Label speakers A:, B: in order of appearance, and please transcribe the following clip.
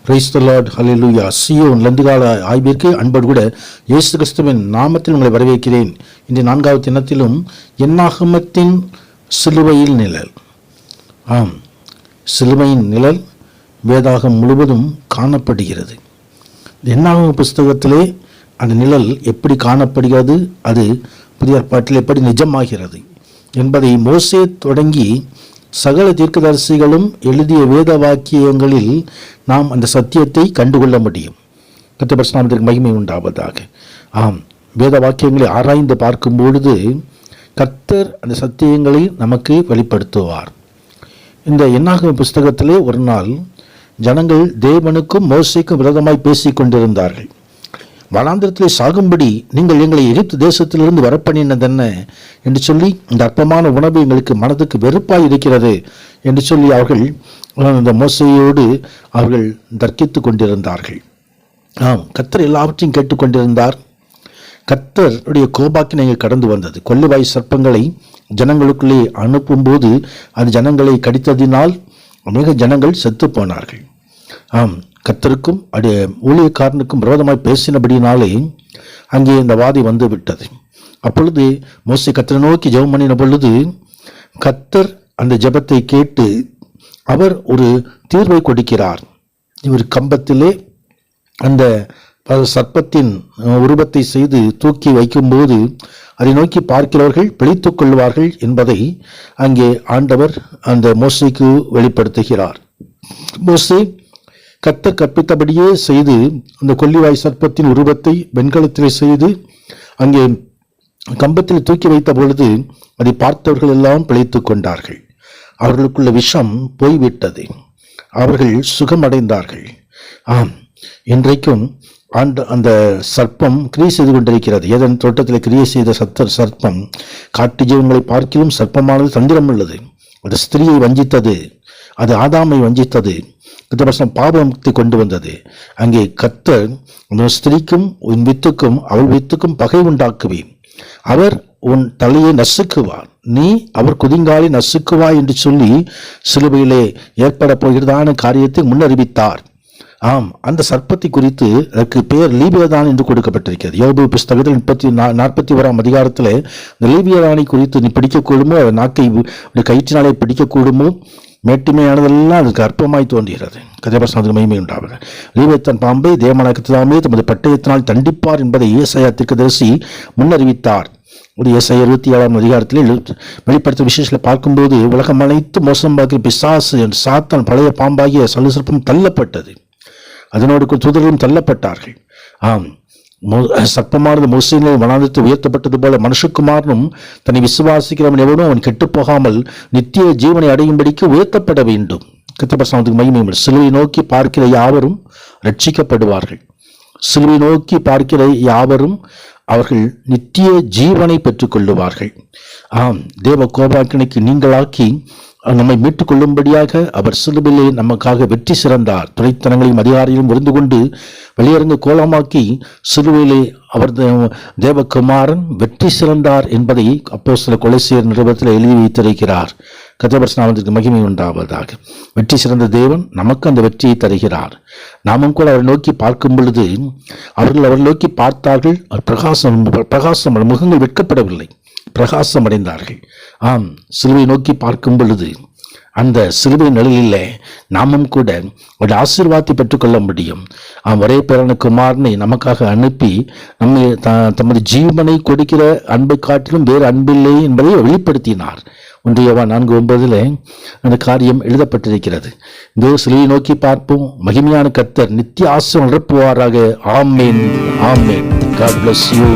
A: Price the Lord, hallelujah. Zion லந்துகால ஆய்விற்கு அன்போடு கூட இயேசு கிறிஸ்துவின் நாமத்தில் உங்களை வரவேற்கிறேன். இன்று 4வது தினத்திலும் என்னாகமத்தின் சிலுவையில் நிழல். ஆம், சிலுவையின் நிழல் வேதாகம் முழுவதும் காணப்படுகிறது. என்னாகம புஸ்தகத்திலே அந்த நிழல் எப்படி காணப்படுகிறது, அது புதிய ஏற்பாட்டில் எப்படி நிஜமாகிறது என்பதை மோசே தொடங்கி சகல தீர்க்கதரிசிகளும் எழுதிய வேத வாக்கியங்களில் நாம் அந்த சத்தியத்தை கண்டுகொள்ள முடியும். கர்த்தருடைய பரிசுத்த நாமத்திற்கு மகிமை உண்டாவதாக. ஆம், வேத வாக்கியங்களை ஆராய்ந்து பார்க்கும் பொழுது கர்த்தர் அந்த சத்தியங்களை நமக்கு வெளிப்படுத்துவார். இந்த என்னாகம புஸ்தகத்திலே ஒரு நாள் ஜனங்கள் தேவனுக்கும் மோசேக்கும் விரோதமாய் பேசிக் கொண்டிருந்தார்கள். வனாந்திரத்திலே சாகும்படி நீங்கள் எங்களை எகிப்து தேசத்திலிருந்து வரப்பண்ணினதென்ன என்று சொல்லி, இந்த அற்பமான உணவு எங்களுக்கு மனதுக்கு வெறுப்பாய் இருக்கிறது என்று சொல்லி அவர்கள் அந்த மோசையோடு அவர்கள் தர்க்கித்து கொண்டிருந்தார்கள். ஆம், கர்த்தர் எல்லாவற்றையும் கேட்டுக்கொண்டிருந்தார். கர்த்தருடைய கோபாக்கினை கடந்து வந்தது. கொள்ளுவாய் சர்ப்பங்களை ஜனங்களுக்குள்ளே அனுப்பும்போது அது ஜனங்களை கடித்ததினால் அநேக ஜனங்கள் செத்து போனார்கள். ஆம், கர்த்தருக்கும் ஊழியக்காரனுக்கும் விரோதமாய் பேசினபடினாலே அங்கே இந்த வாதி வந்து விட்டது. அப்பொழுது மோசே கர்த்தரை நோக்கி ஜெபம் பண்ணின பொழுது கர்த்தர் அந்த ஜெபத்தை கேட்டு அவர் ஒரு தீர்வை கொடுக்கிறார். இவர் கம்பத்திலே அந்த சர்ப்பத்தின் உருவத்தை செய்து தூக்கி வைக்கும்போது அதை நோக்கி பார்க்கிறவர்கள் பிழைத்துக் கொள்வார்கள் என்பதை அங்கே ஆண்டவர் அந்த மோசேக்கு வெளிப்படுத்துகிறார். மோசே கர்த்தர் கற்பித்தபடியே செய்து அந்த கொள்ளிவாய் சர்ப்பத்தின் உருவத்தை வெண்கலத்திலே செய்து அங்கே கம்பத்தில் தூக்கி வைத்த பொழுது அதை பார்த்தவர்கள் எல்லாம் பிழைத்து கொண்டார்கள். அவர்களுக்குள்ள விஷம் போய்விட்டது. அவர்கள் சுகமடைந்தார்கள். ஆம், இன்றைக்கும் அந்த சர்ப்பம் கிரியை செய்து கொண்டிருக்கிறது. ஏதன் தோட்டத்தில் கிரியை செய்த சர்ப்பம் காட்டு ஜீவன்களை பார்க்கிலும் சர்ப்பமானது தந்திரம் உள்ளது. அது ஸ்திரியை வஞ்சித்தது, அது ஆதாமை வஞ்சித்தது, பாவத்தை கொண்டு வந்தது. அங்கே கர்த்தர் ஸ்திரீக்கும் உன் வித்துக்கும் அவள் வித்துக்கும் பகை உண்டாக்குவேன், அவர் உன் தலையை நசுக்குவார், நீ அவர் குதிங்காலை நசுக்குவாய் என்று சொல்லி சிலுவையிலே ஏற்பட போகிறதான காரியத்தை முன்னறிவித்தார். ஆம், அந்த சர்ப்பத்தை குறித்து அதற்கு பெயர் லீபியதான் என்று கொடுக்கப்பட்டிருக்கிறது. யோபு புஸ்தகத்தில் 41ஆம் அதிகாரத்தில் இந்த லீபியதானை குறித்து நீ பிடிக்கக்கூடுமோ, நாக்கை கயிற்றினாலே பிடிக்கக்கூடுமோ, மேட்டுமையானதெல்லாம் அதுக்கு அற்பமாய் தோன்றுகிறது. கதைபரசனத்துக்கு மகிமை உண்டாவது. லீவியத்தான் பாம்பை தேவனாகத்தாமே தமது பட்டயத்தினால் தண்டிப்பார் என்பதை ஏசாயா தீர்க்கதரிசி முன்னறிவித்தார். ஒரு ஏசாயா 27ஆம் அதிகாரத்திலே வெளிப்படுத்த விசேஷத்தில் பார்க்கும்போது உலகம் அனைத்து மோசமாகிய பிசாசு சாத்தான் பழைய பாம்பாகிய சலுசர்ப்பம் தள்ளப்பட்டது. அதனோடு தூதர்களும் தள்ளப்பட்டார்கள். ஆம், சர்ப்பமானது மோசேயிலே வனாந்திரத்தில் உயர்த்தப்பட்டது போல மனுஷகுமாரனும் தன்னை விசுவாசிக்கிறவன் எவனும் அவன் கெட்டுப்போகாமல் நித்திய ஜீவனை அடையும்படிக்கு உயர்த்தப்பட வேண்டும். கர்த்தருடைய மகிமை. சிலுவை நோக்கி பார்க்கிற யாவரும் ரட்சிக்கப்படுவார்கள். சிலுவை நோக்கி பார்க்கிற யாவரும் அவர்கள் நித்திய ஜீவனை பெற்றுக் கொள்ளுவார்கள். ஆம், தேவ கோபாக்கினைக்கு நீங்களாக்கி நம்மை மீட்டுக் கொள்ளும்படியாக அவர் சிலுவிலே நமக்காக வெற்றி சிறந்தார். துணைத்தனங்களையும் அதிகாரியும் இருந்து கொண்டு வெளியரங்கு கோலமாக்கி சிலுவையிலே அவர் தேவகுமாரன் வெற்றி சிறந்தார் என்பதை அப்போஸ்தலர் கொலோசியர் நிருபத்தில் எழுதி வைத்திருக்கிறார். கர்த்தர் நாமத்திற்கு மகிமை உண்டாவதாக. வெற்றி சிறந்த தேவன் நமக்கு அந்த வெற்றியை தருகிறார். நாமும் கூட அவரை நோக்கி பார்க்கும் பொழுது அவரை நோக்கி பார்த்தார்கள். பிரகாசம் முகங்கள் வெட்கப்படவில்லை, பிரகாசம் அடைந்தார்கள். ஆம், சிலுவை நோக்கி பார்க்கும் பொழுது அந்த சிலுவை நிழலிலே நாமும் கூட ஒரு ஆசீர்வாதத்தை பெற்றுக்கொள்ள முடியும். ஒரே பேரான குமாரனை நமக்காக அனுப்பி நம்மை தமது ஜீவனை கொடுக்கிற அன்பை காட்டிலும் வேறு அன்பில்லை என்பதை வெளிப்படுத்தினார். 1 யோவான் 4:9 அந்த காரியம் எழுதப்பட்டிருக்கிறது. இந்த சிலுவை நோக்கி பார்ப்போம். மகிமையான கர்த்தர் நித்திய ஆசீர்வாதம் நிரப்புவாராக. ஆமென், ஆமென். God bless you.